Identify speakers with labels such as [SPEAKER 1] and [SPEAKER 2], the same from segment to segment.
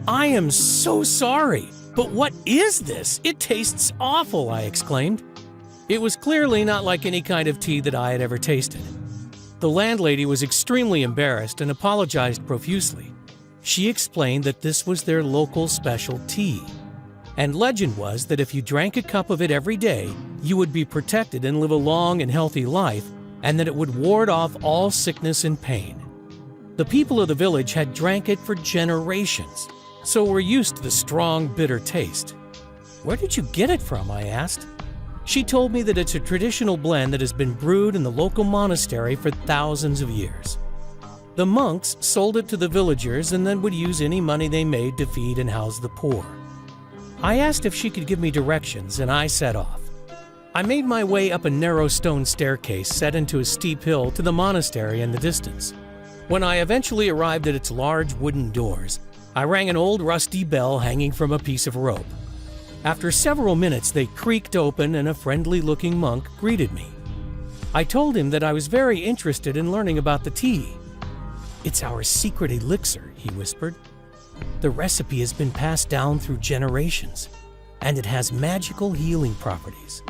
[SPEAKER 1] "I am so sorry, but what is this? It tastes awful," I exclaimed. It was clearly not like any kind of tea that I had ever tasted. The landlady was extremely embarrassed and apologized profusely. She explained that this was their local special tea, and legend was that if you drank a cup of it every day, you would be protected and live a long and healthy life, and that it would ward off all sickness and pain. The people of the village had drank it for generations, so were used to the strong, bitter taste. "Where did you get it from?" I asked. She told me that it's a traditional blend that has been brewed in the local monastery for thousands of years. The monks sold it to the villagers and then would use any money they made to feed and house the poor. I asked if she could give me directions, and I set off. I made my way up a narrow stone staircase set into a steep hill to the monastery in the distance. When I eventually arrived at its large wooden doors, I rang an old rusty bell hanging from a piece of rope. After several minutes, they creaked open and a friendly-looking monk greeted me. I told him that I was very interested in learning about the tea. "It's our secret elixir," he whispered. "The recipe has been passed down through generations, and it has magical healing properties."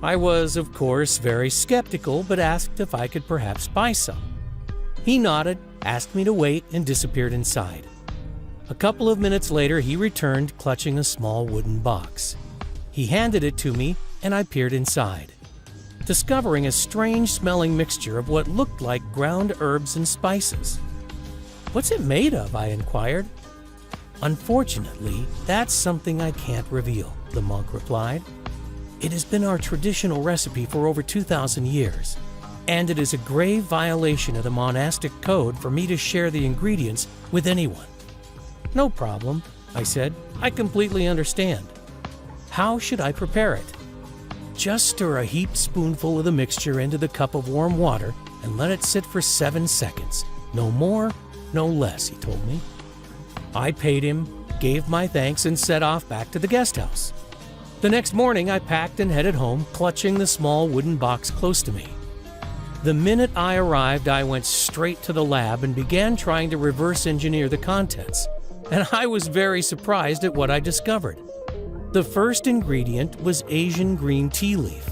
[SPEAKER 1] I was, of course, very skeptical, but asked if I could perhaps buy some. He nodded, asked me to wait, and disappeared inside. A couple of minutes later, he returned, clutching a small wooden box. He handed it to me, and I peered inside, discovering a strange-smelling mixture of what looked like ground herbs and spices. "What's it made of?" I inquired. "Unfortunately, that's something I can't reveal," the monk replied. "It has been our traditional recipe for over 2,000 years, and it is a grave violation of the monastic code for me to share the ingredients with anyone." "No problem," I said. "I completely understand. How should I prepare it?" "Just stir a heaped spoonful of the mixture into the cup of warm water and let it sit for 7 seconds. No more, no less," he told me. I paid him, gave my thanks, and set off back to the guest house. The next morning, I packed and headed home, clutching the small wooden box close to me. The minute I arrived, I went straight to the lab and began trying to reverse engineer the contents. And I was very surprised at what I discovered. The first ingredient was Asian green tea leaf.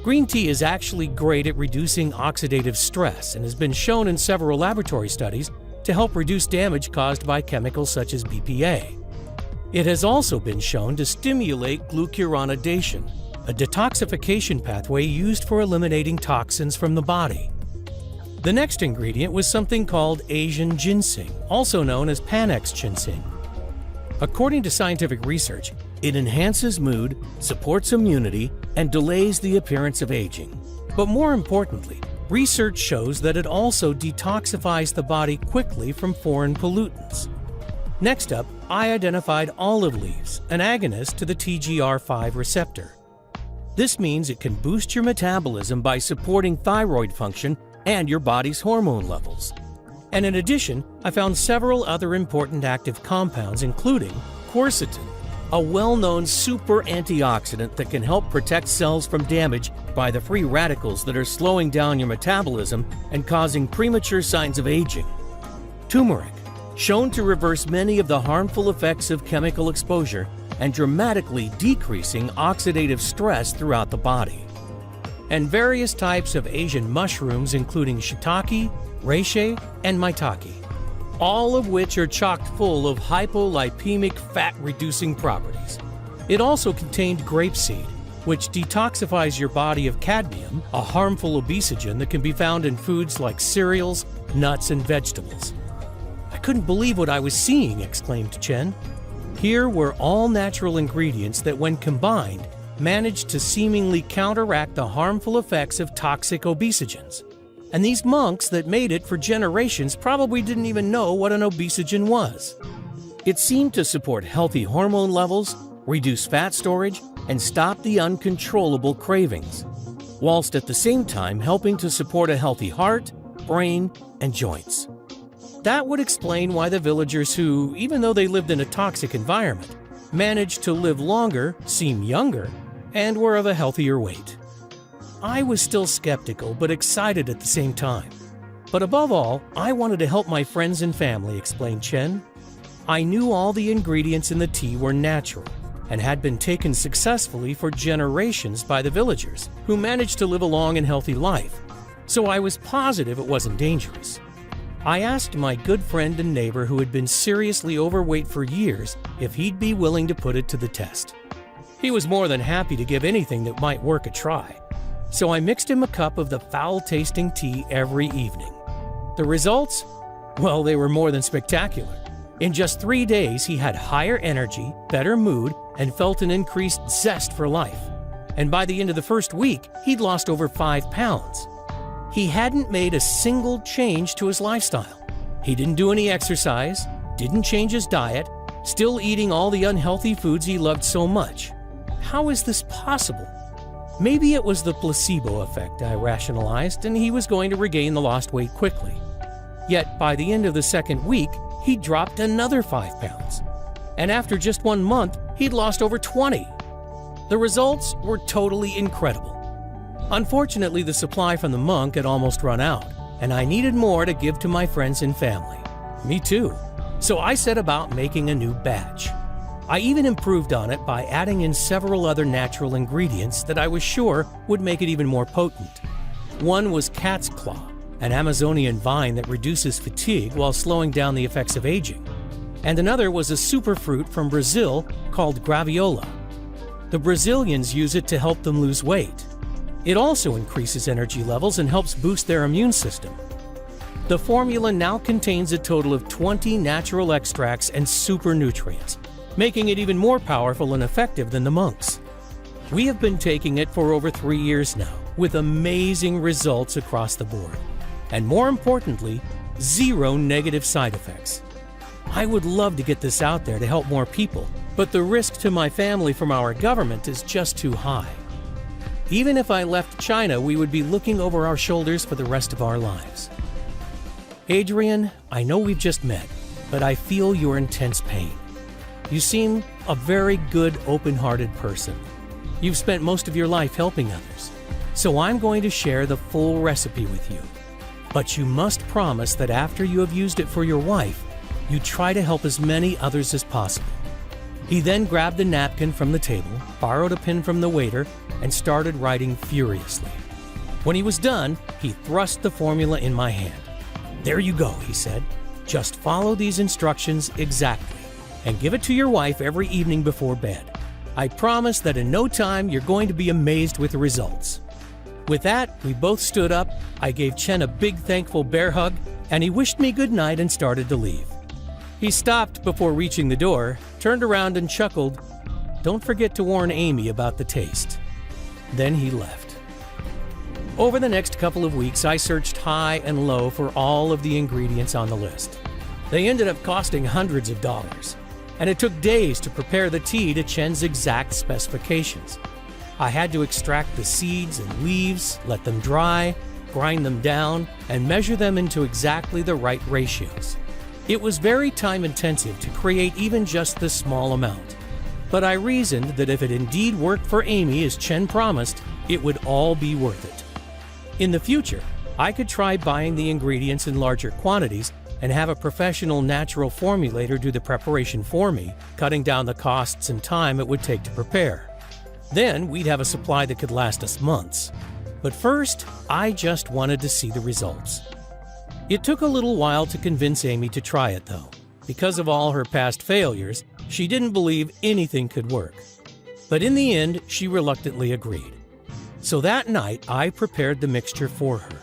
[SPEAKER 1] Green tea is actually great at reducing oxidative stress and has been shown in several laboratory studies to help reduce damage caused by chemicals such as BPA. It has also been shown to stimulate glucuronidation, a detoxification pathway used for eliminating toxins from the body. The next ingredient was something called Asian ginseng, also known as Panax ginseng. According to scientific research, it enhances mood, supports immunity, and delays the appearance of aging. But more importantly, research shows that it also detoxifies the body quickly from foreign pollutants. Next up, I identified olive leaves, an agonist to the TGR5 receptor. This means it can boost your metabolism by supporting thyroid function and your body's hormone levels. And in addition, I found several other important active compounds, including quercetin, a well-known super antioxidant that can help protect cells from damage by the free radicals that are slowing down your metabolism and causing premature signs of aging. Turmeric, shown to reverse many of the harmful effects of chemical exposure and dramatically decreasing oxidative stress throughout the body. And various types of Asian mushrooms, including shiitake, reishi, and maitake, all of which are chock full of hypolipemic fat-reducing properties. It also contained grapeseed, which detoxifies your body of cadmium, a harmful obesogen that can be found in foods like cereals, nuts, and vegetables. "I couldn't believe what I was seeing," exclaimed Chen. Here were all natural ingredients that, when combined, managed to seemingly counteract the harmful effects of toxic obesogens. And these monks that made it for generations probably didn't even know what an obesogen was. It seemed to support healthy hormone levels, reduce fat storage, and stop the uncontrollable cravings, whilst at the same time helping to support a healthy heart, brain, and joints. That would explain why the villagers who, even though they lived in a toxic environment, managed to live longer, seem younger, and were of a healthier weight. I was still skeptical but excited at the same time. But above all, I wanted to help my friends and family, explained Chen. I knew all the ingredients in the tea were natural and had been taken successfully for generations by the villagers, who managed to live a long and healthy life, so I was positive it wasn't dangerous. I asked my good friend and neighbor who had been seriously overweight for years if he'd be willing to put it to the test. He was more than happy to give anything that might work a try, so I mixed him a cup of the foul-tasting tea every evening. The results? Well, they were more than spectacular. In just 3 days, he had higher energy, better mood, and felt an increased zest for life. And by the end of the first week, he'd lost over 5 pounds. He hadn't made a single change to his lifestyle. He didn't do any exercise, didn't change his diet, still eating all the unhealthy foods he loved so much. How is this possible? Maybe it was the placebo effect, I rationalized, and he was going to regain the lost weight quickly. Yet, by the end of the second week, he dropped another 5 pounds. And after just 1 month, he'd lost over 20. The results were totally incredible. Unfortunately, the supply from the monk had almost run out, and I needed more to give to my friends and family. Me too. So I set about making a new batch. I even improved on it by adding in several other natural ingredients that I was sure would make it even more potent. One was cat's claw, an Amazonian vine that reduces fatigue while slowing down the effects of aging. And another was a superfruit from Brazil called graviola. The Brazilians use it to help them lose weight. It also increases energy levels and helps boost their immune system. The formula now contains a total of 20 natural extracts and super nutrients, making it even more powerful and effective than the monks. We have been taking it for over 3 years now, with amazing results across the board. And more importantly, 0 negative side effects. I would love to get this out there to help more people, but the risk to my family from our government is just too high. Even if I left China, we would be looking over our shoulders for the rest of our lives. Adrian, I know we've just met, but I feel your intense pain. You seem a very good, open-hearted person. You've spent most of your life helping others, so I'm going to share the full recipe with you. But you must promise that after you have used it for your wife, you try to help as many others as possible. He then grabbed a napkin from the table, borrowed a pen from the waiter, and started writing furiously. When he was done, he thrust the formula in my hand. "There you go," he said. "Just follow these instructions exactly, and give it to your wife every evening before bed. I promise that in no time you're going to be amazed with the results." With that, we both stood up, I gave Chen a big thankful bear hug, and he wished me good night and started to leave. He stopped before reaching the door, turned around and chuckled, "Don't forget to warn Amy about the taste." Then he left. Over the next couple of weeks, I searched high and low for all of the ingredients on the list. They ended up costing hundreds of dollars, and it took days to prepare the tea to Chen's exact specifications. I had to extract the seeds and leaves, let them dry, grind them down, and measure them into exactly the right ratios. It was very time-intensive to create even just this small amount. But I reasoned that if it indeed worked for Amy as Chen promised, it would all be worth it. In the future, I could try buying the ingredients in larger quantities and have a professional natural formulator do the preparation for me, cutting down the costs and time it would take to prepare. Then we'd have a supply that could last us months. But first, I just wanted to see the results. It took a little while to convince Amy to try it, though. Because of all her past failures, she didn't believe anything could work. But in the end, she reluctantly agreed. So that night, I prepared the mixture for her.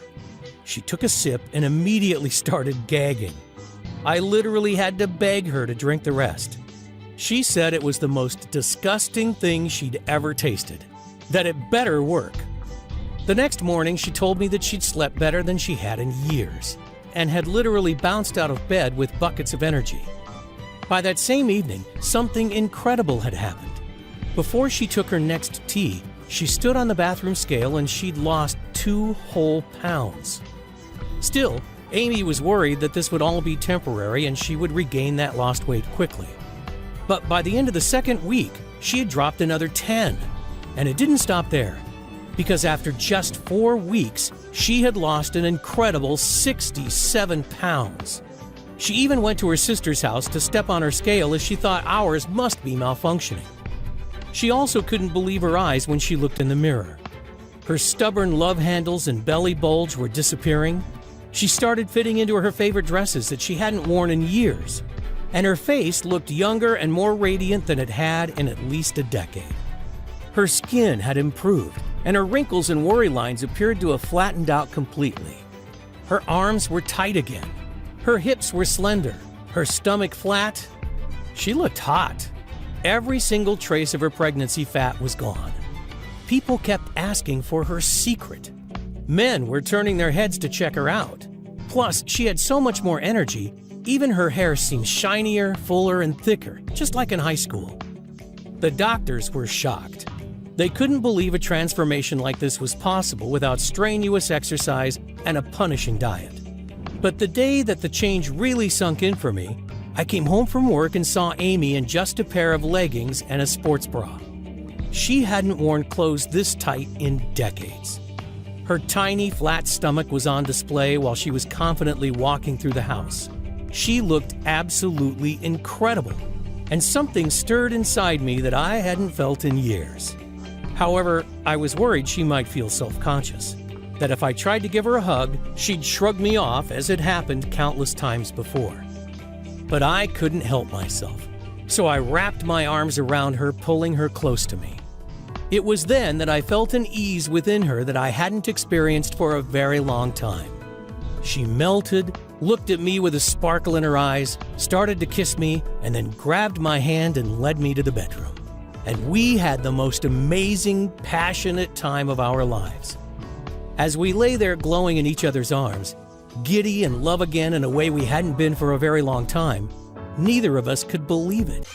[SPEAKER 1] She took a sip and immediately started gagging. I literally had to beg her to drink the rest. She said it was the most disgusting thing she'd ever tasted, that it better work. The next morning, she told me that she'd slept better than she had in years, and had literally bounced out of bed with buckets of energy. By that same evening, something incredible had happened. Before she took her next tea, she stood on the bathroom scale and she'd lost 2 whole pounds. Still, Amy was worried that this would all be temporary and she would regain that lost weight quickly. But by the end of the second week, she had dropped another 10. And it didn't stop there, because after just 4 weeks, she had lost an incredible 67 pounds. She even went to her sister's house to step on her scale as she thought ours must be malfunctioning. She also couldn't believe her eyes when she looked in the mirror. Her stubborn love handles and belly bulge were disappearing. She started fitting into her favorite dresses that she hadn't worn in years. And her face looked younger and more radiant than it had in at least a decade. Her skin had improved, and her wrinkles and worry lines appeared to have flattened out completely. Her arms were tight again. Her hips were slender, her stomach flat. She looked hot. Every single trace of her pregnancy fat was gone. People kept asking for her secret. Men were turning their heads to check her out. Plus, she had so much more energy, even her hair seemed shinier, fuller, and thicker, just like in high school. The doctors were shocked. They couldn't believe a transformation like this was possible without strenuous exercise and a punishing diet. But the day that the change really sunk in for me, I came home from work and saw Amy in just a pair of leggings and a sports bra. She hadn't worn clothes this tight in decades. Her tiny, flat stomach was on display while she was confidently walking through the house. She looked absolutely incredible, and something stirred inside me that I hadn't felt in years. However, I was worried she might feel self-conscious, that if I tried to give her a hug, she'd shrug me off as had happened countless times before. But I couldn't help myself, so I wrapped my arms around her, pulling her close to me. It was then that I felt an ease within her that I hadn't experienced for a very long time. She melted, looked at me with a sparkle in her eyes, started to kiss me, and then grabbed my hand and led me to the bedroom. And we had the most amazing, passionate time of our lives. As we lay there glowing in each other's arms, giddy and love again in a way we hadn't been for a very long time, neither of us could believe it.